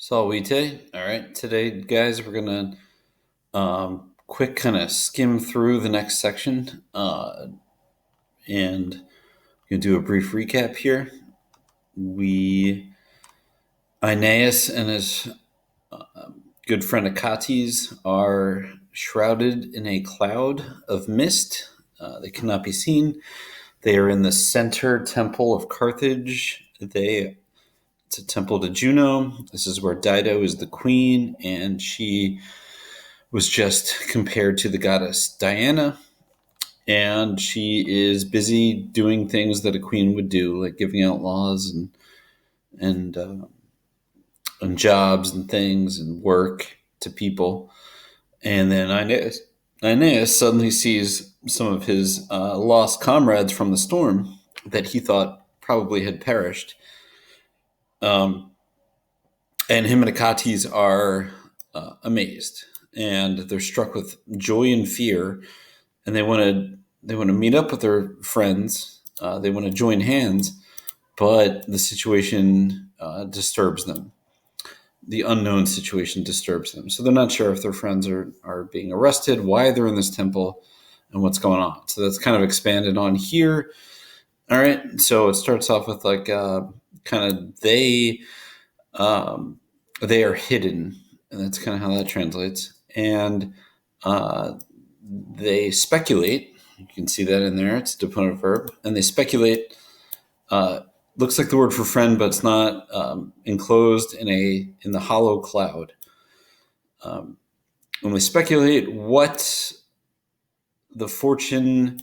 Salvite. All right, today, guys, we're gonna quick kind of skim through the next section, and gonna do a brief recap here. We Aeneas and his good friend Achates are shrouded in a cloud of mist. They cannot be seen. They are in the center temple of Carthage. It's a temple to Juno. This is where Dido is the queen, and she was just compared to the goddess Diana, and she is busy doing things that a queen would do, like giving out laws and and jobs and things and work to people. And then Aeneas suddenly sees some of his lost comrades from the storm that he thought probably had perished. Um, and him and Achates are amazed, and they're struck with joy and fear, and they want to meet up with their friends. They want to join hands, but the situation disturbs them. The unknown situation disturbs them, so they're not sure if their friends are being arrested, why they're in this temple, and what's going on. So that's kind of expanded on here. All right, so it starts off with like kind of they are hidden, and that's kind of how that translates. And uh, they speculate. You can see that in there. It's a deponent verb, and they speculate. Uh, Looks like the word for friend, but it's not enclosed in the hollow cloud. When we speculate what the fortune,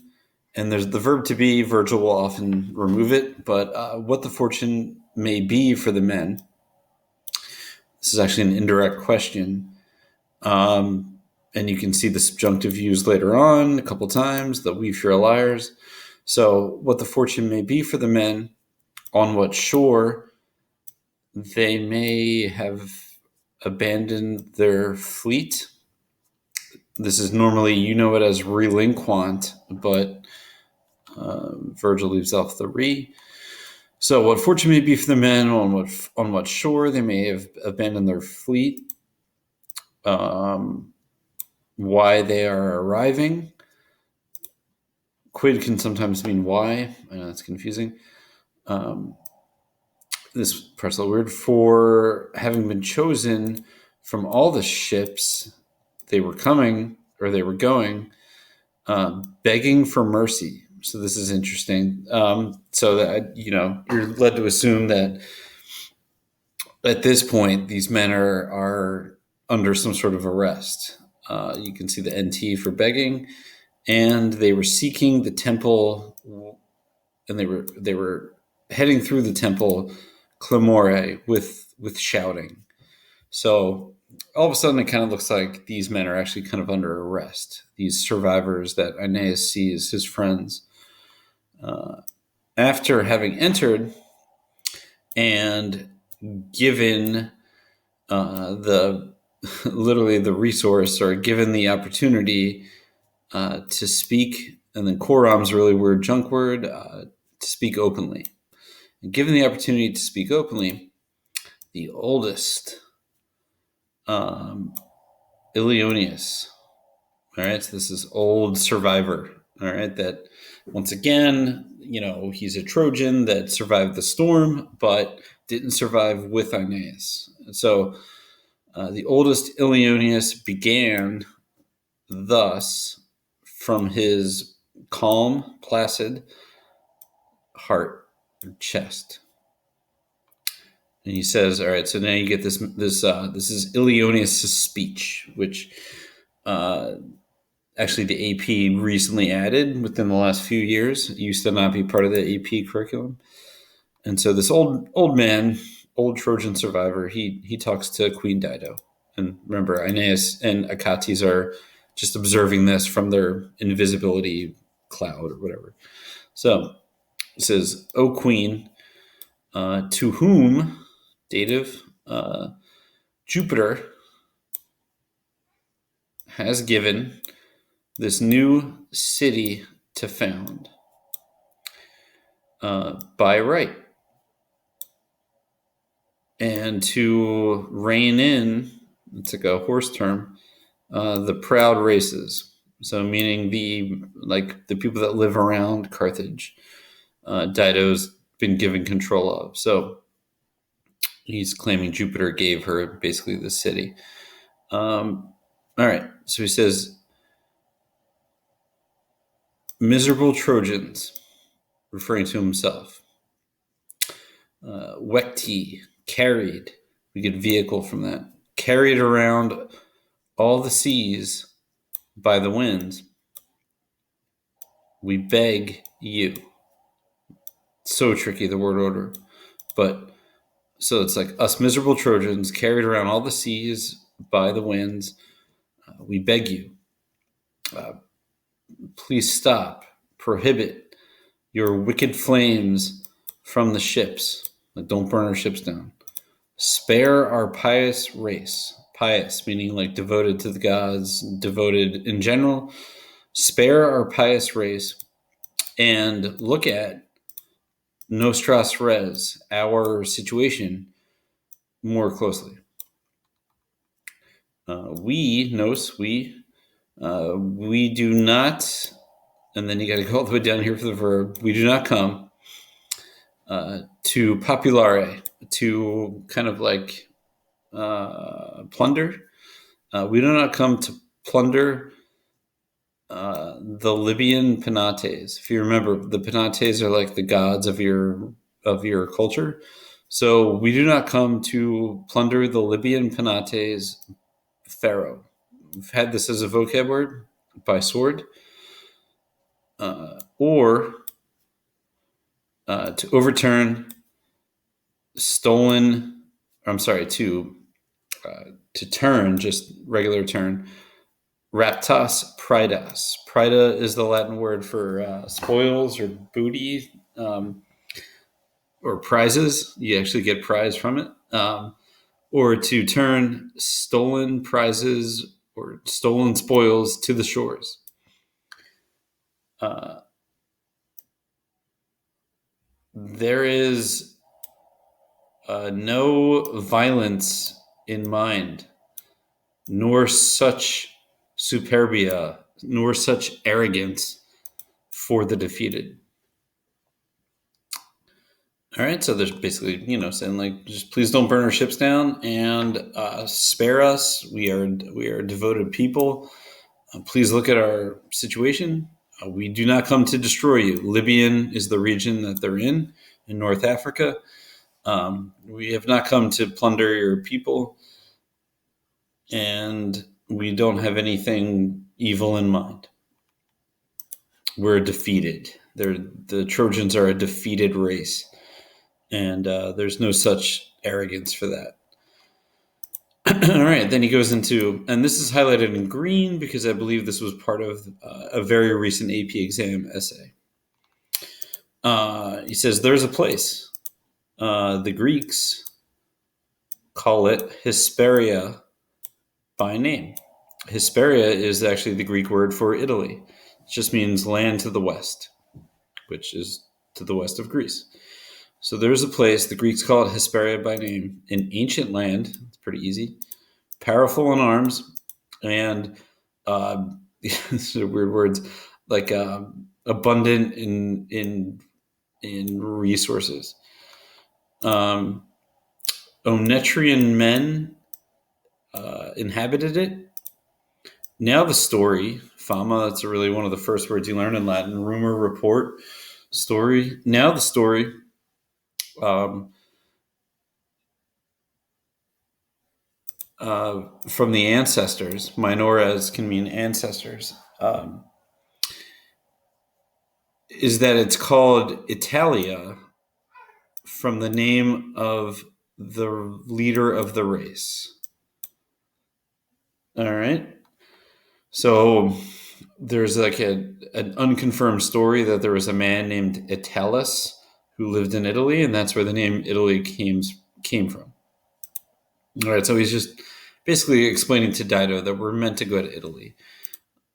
and there's the verb to be. Virgil will often remove it, but what the fortune may be for the men. This is actually an indirect question. And you can see the subjunctive used later on a couple times, the we fear liars. So, what the fortune may be for the men, on what shore they may have abandoned their fleet. This is normally, you know it as relinquant, but Virgil leaves off the re. So, what fortune may be for the men, on what shore they may have abandoned their fleet, why they are arriving. Quid can sometimes mean why. I know that's confusing. Um, this part's a little weird. For having been chosen from all the ships they were coming or they were going, begging for mercy. So this is interesting. So that you're led to assume that at this point these men are under some sort of arrest. You can see the NT for begging, and they were seeking the temple, and they were heading through the temple clamore with shouting. So all of a sudden, it kind of looks like these men are actually kind of under arrest. These survivors that Aeneas sees, his friends, after having entered and given the literally the resource, or given the opportunity to speak, and then quorum's really weird junk word, to speak openly. And given the opportunity to speak openly, the oldest, Ilioneus, all right, so this is old survivor, all right, that once again, he's a Trojan that survived the storm, but didn't survive with Aeneas. So the oldest Ilioneus began thus from his calm, placid heart or chest. And he says, all right, so now you get this is Ilioneus' speech, which actually the AP recently added within the last few years. It used to not be part of the AP curriculum. And so this old man, old Trojan survivor, he talks to Queen Dido. And remember, Aeneas and Achates are just observing this from their invisibility cloud or whatever. So it says, O Queen, to whom, dative, Jupiter has given this new city to found by right. and to rein in, it's like a horse term, the proud races. So meaning the people that live around Carthage, Dido's been given control of. So he's claiming Jupiter gave her basically the city. All right. So he says, miserable Trojans, referring to himself. Wekti, carried. We get vehicle from that. Carried around all the seas by the winds. We beg you. So tricky, the word order. But so it's like us miserable Trojans carried around all the seas by the winds. We beg you. Please stop. Prohibit your wicked flames from the ships. Like, don't burn our ships down. Spare our pious race. Pious, meaning like devoted to the gods, devoted in general. Spare our pious race and look at nostras res, our situation, more closely. We do not, and then you got to go all the way down here for the verb. We do not come to populare, to kind of like plunder. We do not come to plunder the Libyan Penates. If you remember, the Penates are like the gods of your culture. So we do not come to plunder the Libyan Penates pharaoh. We've had this as a vocab word, by sword, or to overturn stolen. I'm sorry, to turn, just regular turn. Raptas pridas. Prida is the Latin word for spoils or booty, or prizes. You actually get prize from it. Or to turn stolen prizes or stolen spoils to the shores. There is no violence in mind, nor such superbia, nor such arrogance for the defeated. All right, so there's basically, saying like, just please don't burn our ships down and spare us. We are devoted people. Please look at our situation. We do not come to destroy you. Libyan is the region that they're in North Africa. We have not come to plunder your people, and we don't have anything evil in mind. We're defeated. The Trojans are a defeated race, and there's no such arrogance for that. All right, then he goes into, and this is highlighted in green because I believe this was part of a very recent AP exam essay. He says, there's a place. The Greeks call it Hesperia by name. Hesperia is actually the Greek word for Italy. It just means land to the west, which is to the west of Greece. So there's a place, the Greeks call it Hesperia by name, an ancient land. It's pretty easy. Powerful in arms, and these are weird words, like abundant in resources. Onetrian men inhabited it. Now the story, fama, that's really one of the first words you learn in Latin. Rumor, report, story. Now the story from the ancestors, minores can mean ancestors, is that it's called Italia from the name of the leader of the race. All right. So there's like an unconfirmed story that there was a man named Italus who lived in Italy, and that's where the name Italy came from. All right. So he's just basically explaining to Dido that we're meant to go to Italy.